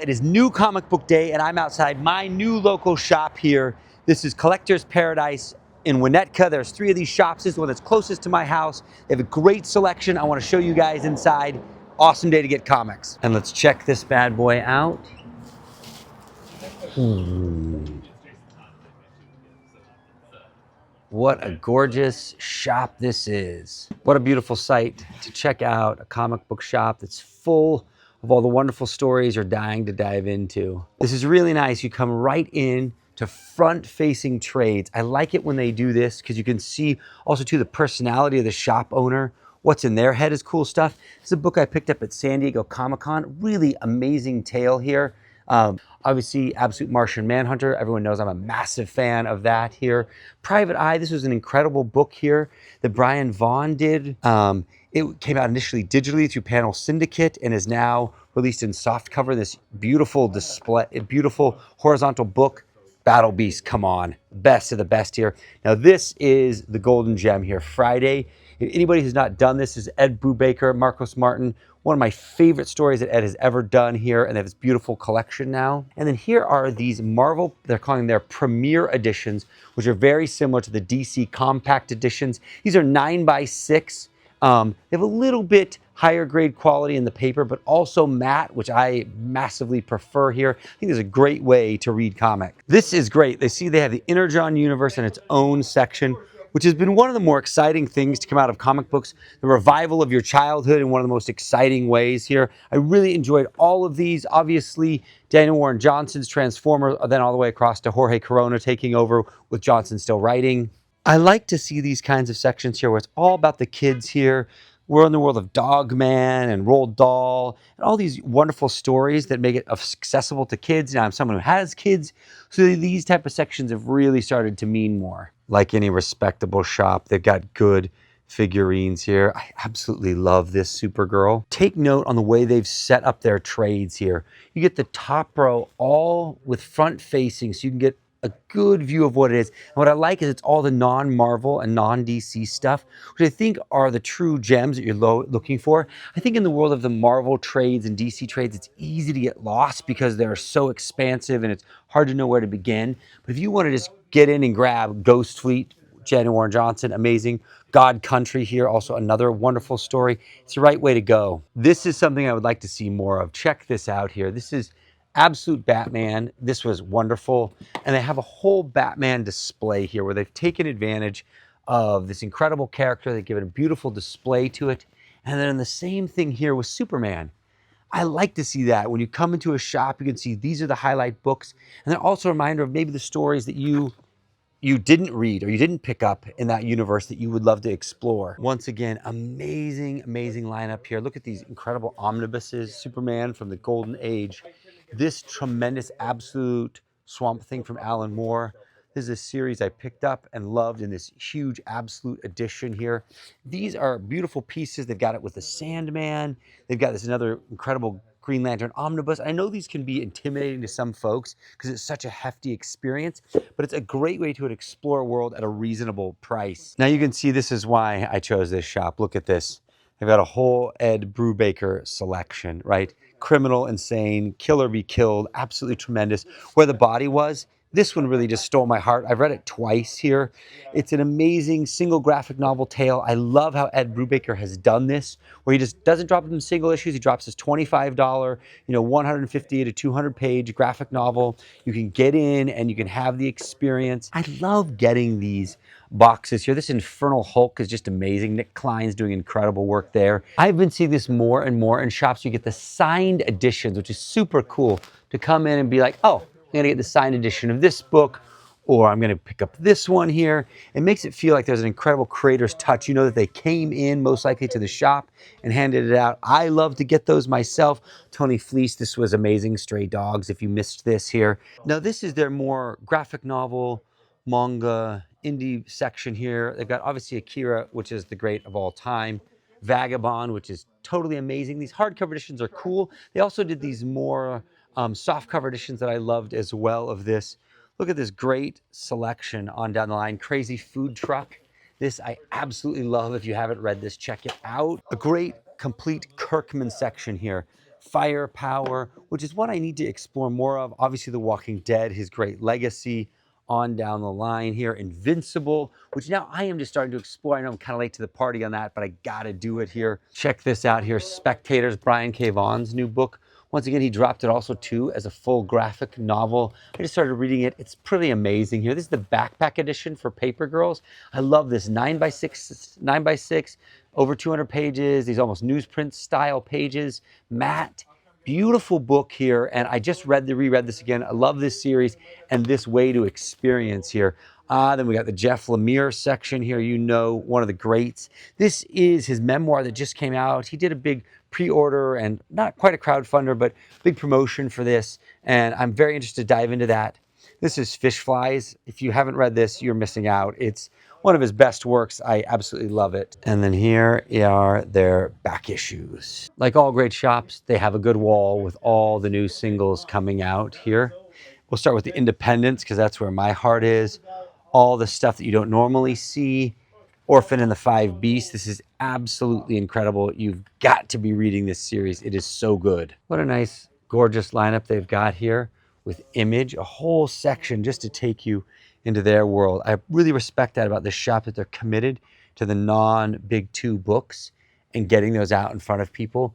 It is New Comic Book Day, and I'm outside my new local shop here. This is Collector's Paradise in Winnetka. There's 3 of these shops. This is the one that's closest to my house. They have a great selection. I want to show you guys inside. Awesome day to get comics. And let's check this bad boy out. What a gorgeous shop this is. What a beautiful sight to check out, a comic book shop that's full of all the wonderful stories you're dying to dive into. This is really nice. You come right in to front-facing trades. I like it when they do this because you can see also too the personality of the shop owner. What's in their head is cool stuff. This is a book I picked up at San Diego Comic-Con. Really amazing tale here. Obviously, Absolute Martian Manhunter. Everyone knows I'm a massive fan of that here. Private Eye, this was an incredible book here that Brian Vaughan did. It came out initially digitally through Panel Syndicate and is now released in softcover. This beautiful display, beautiful horizontal book. Battle Beast, come on. Best of the best here. Now, this is the golden gem here, Friday. If anybody who's not done this is Ed Brubaker, Marcos Martin, one of my favorite stories that Ed has ever done here, and they have this beautiful collection now. And then here are these Marvel, they're calling their Premier Editions, which are very similar to the DC Compact Editions. These are 9x6. They have a little bit higher grade quality in the paper, but also matte, which I massively prefer here. I think this is a great way to read comic. This is great. They have the Energon universe in its own section, which has been one of the more exciting things to come out of comic books, the revival of your childhood in one of the most exciting ways here. I really enjoyed all of these. Obviously, Daniel Warren Johnson's Transformer, then all the way across to Jorge Corona taking over with Johnson still writing. I like to see these kinds of sections here where it's all about the kids here. We're in the world of Dog Man and Roald Dahl and all these wonderful stories that make it accessible to kids. Now, I'm someone who has kids, so these type of sections have really started to mean more. Like any respectable shop, they've got good figurines here. I absolutely love this Supergirl. Take note on the way they've set up their trades here. You get the top row all with front facing, so you can get a good view of what it is. And what I like is it's all the non-Marvel and non-DC stuff, which I think are the true gems that you're looking for. I think in the world of the Marvel trades and DC trades, it's easy to get lost because they're so expansive and it's hard to know where to begin. But if you want to just get in and grab Ghost Fleet, Daniel Warren Johnson, amazing. God Country here, also another wonderful story. It's the right way to go. This is something I would like to see more of. Check this out here. This is Absolute Batman. This was wonderful. And they have a whole Batman display here where they've taken advantage of this incredible character. They've given a beautiful display to it. And then the same thing here with Superman. I like to see that. When you come into a shop, you can see these are the highlight books. And they're also a reminder of maybe the stories that you didn't read or you didn't pick up in that universe that you would love to explore. Once again, amazing, amazing lineup here. Look at these incredible omnibuses. Superman from the Golden Age. This tremendous absolute Swamp Thing from Alan Moore. This is a series I picked up and loved in this huge absolute edition here. These are beautiful pieces. They've got it with the Sandman. They've got this another incredible Green Lantern Omnibus. I know these can be intimidating to some folks because it's such a hefty experience, but it's a great way to explore a world at a reasonable price. Now you can see this is why I chose this shop. Look at this. They've got a whole Ed Brubaker selection, right? Criminal, Insane, Kill or Be Killed, absolutely tremendous. Where the Body Was, this one really just stole my heart. I've read it twice here. It's an amazing single graphic novel tale. I love how Ed Brubaker has done this, where he just doesn't drop them single issues. He drops his $25, 150 to 200 page graphic novel. You can get in and you can have the experience. I love getting these boxes here. This Infernal Hulk is just amazing. Nick Klein's doing incredible work there. I've been seeing this more and more in shops. You get the signed editions, which is super cool to come in and be like, oh, I'm going to get the signed edition of this book, or I'm going to pick up this one here. It makes it feel like there's an incredible creator's touch. You know that they came in most likely to the shop and handed it out. I love to get those myself. Tony Fleece, this was amazing. Stray Dogs, if you missed this here. Now this is their more graphic novel, manga, indie section here. They've got obviously Akira, which is the great of all time. Vagabond, which is totally amazing. These hardcover editions are cool. They also did these more softcover editions that I loved as well of this. Look at this great selection on down the line. Crazy Food Truck. This I absolutely love. If you haven't read this, check it out. A great complete Kirkman section here. Firepower, which is one I need to explore more of. Obviously, The Walking Dead, his great legacy on down the line here. Invincible, which now I am just starting to explore. I know I'm kind of late to the party on that, but I gotta do it here. Check this out here, Spectators, Brian K. Vaughan's new book. Once again, he dropped it also too as a full graphic novel. I just started reading it. It's pretty amazing here. This is the backpack edition for Paper Girls. I love this 9x6, over 200 pages, these almost newsprint style pages, matte. Beautiful book here, and I just reread this again. I love this series and this way to experience here. Then we got the Jeff Lemire section here, one of the greats. This is his memoir that just came out. He did a big pre-order and not quite a crowdfunder, but big promotion for this, and I'm very interested to dive into that. This is Fish Flies. If you haven't read this, you're missing out. It's one of his best works. I absolutely love it. And then here are their back issues. Like all great shops, they have a good wall with all the new singles coming out here. We'll start with the independents because that's where my heart is. All the stuff that you don't normally see. Orphan and the Five Beasts. This is absolutely incredible. You've got to be reading this series. It is so good. What a nice, gorgeous lineup they've got here with Image, a whole section just to take you into their world. I really respect that about this shop, that they're committed to the non-big two books and getting those out in front of people.